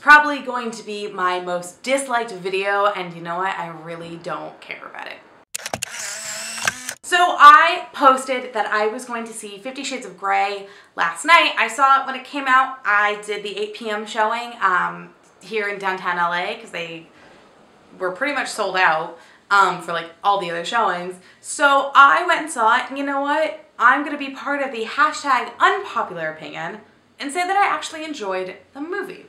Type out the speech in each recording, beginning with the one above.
probably going to be my most disliked video, and you know what? I really don't care about it. So I posted that I was going to see 50 Shades of Grey last night. I saw it when it came out. I did the 8 p.m. showing here in downtown LA because they were pretty much sold out for like all the other showings. So I went and saw it, and you know what? I'm going to be part of the hashtag unpopular opinion and say that I actually enjoyed the movie.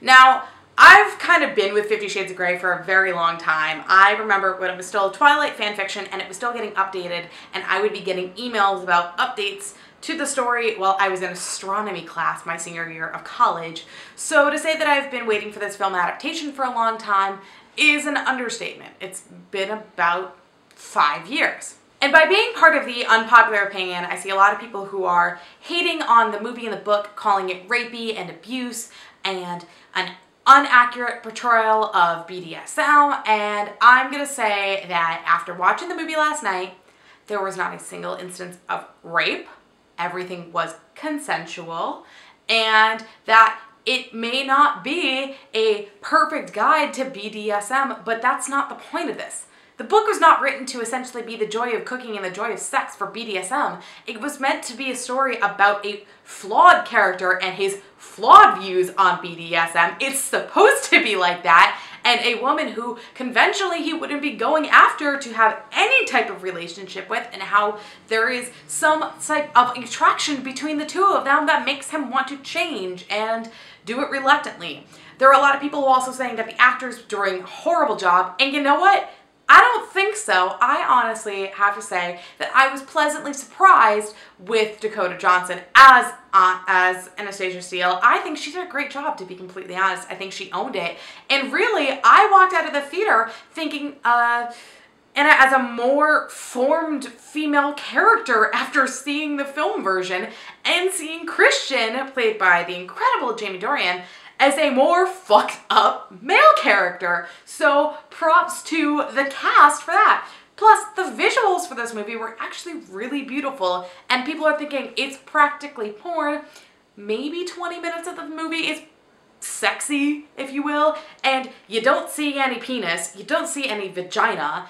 Now, I've kind of been with 50 Shades of Grey for a very long time. I remember when it was still Twilight fanfiction and it was still getting updated, and I would be getting emails about updates to the story while I was in astronomy class my senior year of college. So to say that I've been waiting for this film adaptation for a long time is an understatement. It's been about 5 years. And by being part of the unpopular opinion, I see a lot of people who are hating on the movie and the book, calling it rapey and abuse and an inaccurate portrayal of BDSM, and I'm gonna say that after watching the movie last night, there was not a single instance of rape. Everything was consensual, and that it may not be a perfect guide to BDSM, but that's not the point of this. The book was not written to essentially be the joy of cooking and the joy of sex for BDSM. It was meant to be a story about a flawed character and his flawed views on BDSM. It's supposed to be like that, and a woman who conventionally he wouldn't be going after to have any type of relationship with, and how there is some type of attraction between the two of them that makes him want to change and do it reluctantly. There are a lot of people also saying that the actors are doing a horrible job, and you know what? I don't think so. I honestly have to say that I was pleasantly surprised with Dakota Johnson as Anastasia Steele. I think she did a great job, to be completely honest. I think she owned it. And really, I walked out of the theater thinking Anna as a more formed female character after seeing the film version, and seeing Christian, played by the incredible Jamie Dornan, as a more fucked up male character. So props to the cast for that. Plus, the visuals for this movie were actually really beautiful, and people are thinking it's practically porn. Maybe 20 minutes of the movie is sexy, if you will, and you don't see any penis, you don't see any vagina.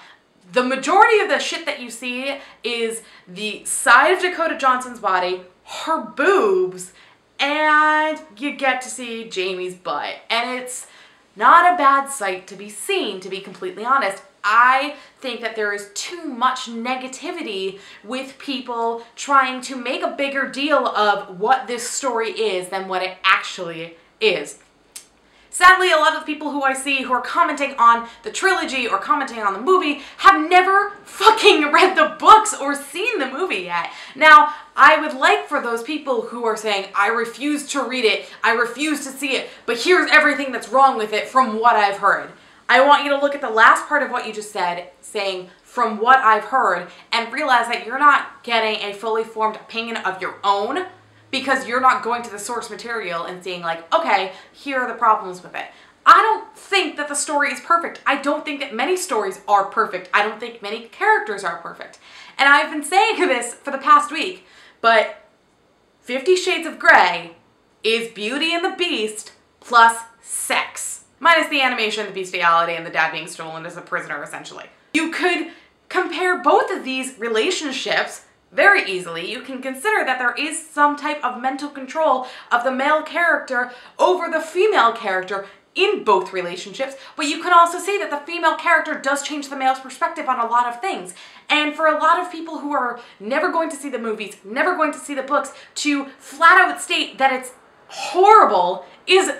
The majority of the shit that you see is the side of Dakota Johnson's body, her boobs, and you get to see Jamie's butt. And it's not a bad sight to be seen, to be completely honest. I think that there is too much negativity with people trying to make a bigger deal of what this story is than what it actually is. Sadly, a lot of the people who I see who are commenting on the trilogy or commenting on the movie have never fucking read the books or seen the movie yet. Now, I would like for those people who are saying, I refuse to read it, I refuse to see it, but here's everything that's wrong with it from what I've heard. I want you to look at the last part of what you just said, saying, from what I've heard, and realize that you're not getting a fully formed opinion of your own, because you're not going to the source material and seeing like, okay, here are the problems with it. I don't think that the story is perfect. I don't think that many stories are perfect. I don't think many characters are perfect. And I've been saying this for the past week, but 50 Shades of Grey is Beauty and the Beast plus sex. Minus the animation, the bestiality, and the dad being stolen as a prisoner, essentially. You could compare both of these relationships very easily. You can consider that there is some type of mental control of the male character over the female character in both relationships, but you can also see that the female character does change the male's perspective on a lot of things. And for a lot of people who are never going to see the movies, never going to see the books, to flat out state that it's horrible is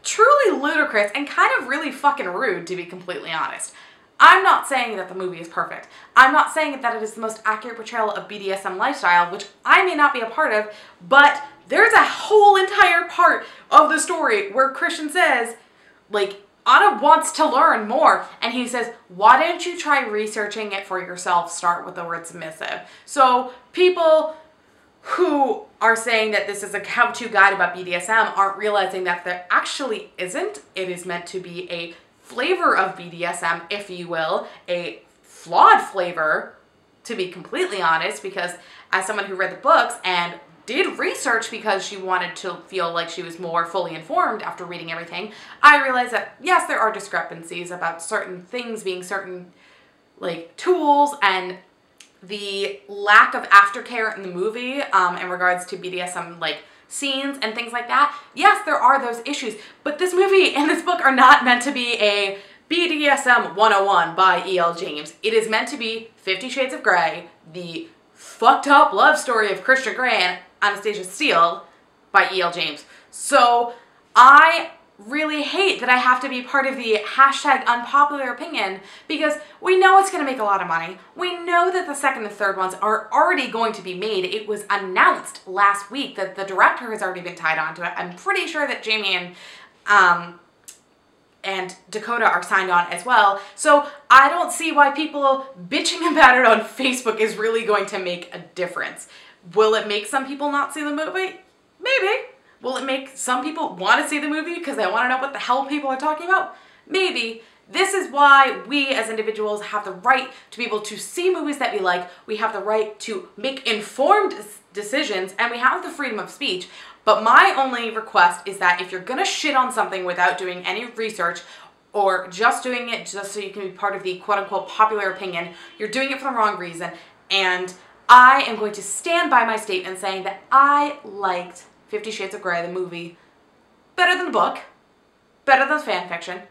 truly ludicrous and kind of really fucking rude, to be completely honest. I'm not saying that the movie is perfect. I'm not saying that it is the most accurate portrayal of BDSM lifestyle, which I may not be a part of, but there's a whole entire part of the story where Christian says, like, Anna wants to learn more, and he says, why don't you try researching it for yourself? Start with the word submissive. So people who are saying that this is a how-to guide about BDSM aren't realizing that there actually isn't. It is meant to be a flavor of BDSM, if you will, a flawed flavor, to be completely honest, because as someone who read the books and did research because she wanted to feel like she was more fully informed after reading everything, I realized that yes, there are discrepancies about certain things being certain like tools and the lack of aftercare in the movie in regards to BDSM like scenes and things like that. Yes, there are those issues, but this movie and this book are not meant to be a BDSM 101 by E.L. James. It is meant to be 50 Shades of Grey, the fucked up love story of Christian Grey and Anastasia Steele by E.L. James. So I really hate that I have to be part of the hashtag unpopular opinion because we know it's going to make a lot of money. We know that the second and third ones are already going to be made. It was announced last week that the director has already been tied onto it. I'm pretty sure that Jamie and Dakota are signed on as well. So I don't see why people bitching about it on Facebook is really going to make a difference. Will it make some people not see the movie? Maybe. Will it make some people want to see the movie because they want to know what the hell people are talking about? Maybe. This is why we as individuals have the right to be able to see movies that we like. We have the right to make informed decisions, and we have the freedom of speech. But my only request is that if you're going to shit on something without doing any research or just doing it just so you can be part of the quote-unquote popular opinion, you're doing it for the wrong reason. And I am going to stand by my statement saying that I liked 50 Shades of Grey, the movie, better than the book, better than fan fiction,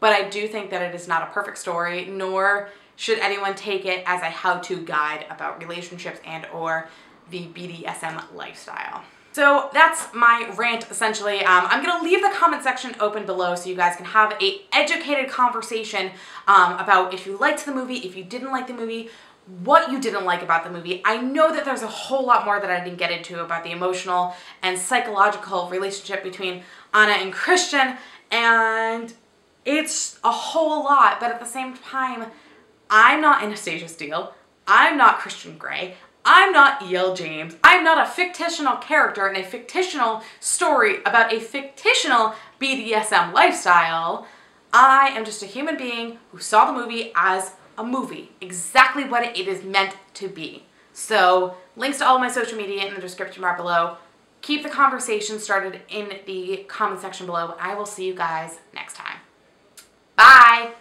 but I do think that it is not a perfect story, nor should anyone take it as a how-to guide about relationships and or the BDSM lifestyle. So that's my rant, essentially. I'm going to leave the comment section open below so you guys can have an educated conversation about if you liked the movie, if you didn't like the movie, what you didn't like about the movie. I know that there's a whole lot more that I didn't get into about the emotional and psychological relationship between Anna and Christian, and it's a whole lot, but at the same time, I'm not Anastasia Steele, I'm not Christian Grey, I'm not E.L. James, I'm not a fictional character in a fictional story about a fictional BDSM lifestyle. I am just a human being who saw the movie as a movie, exactly what it is meant to be. So links to all of my social media in the description bar below. Keep the conversation started in the comment section below. I will see you guys next time. Bye!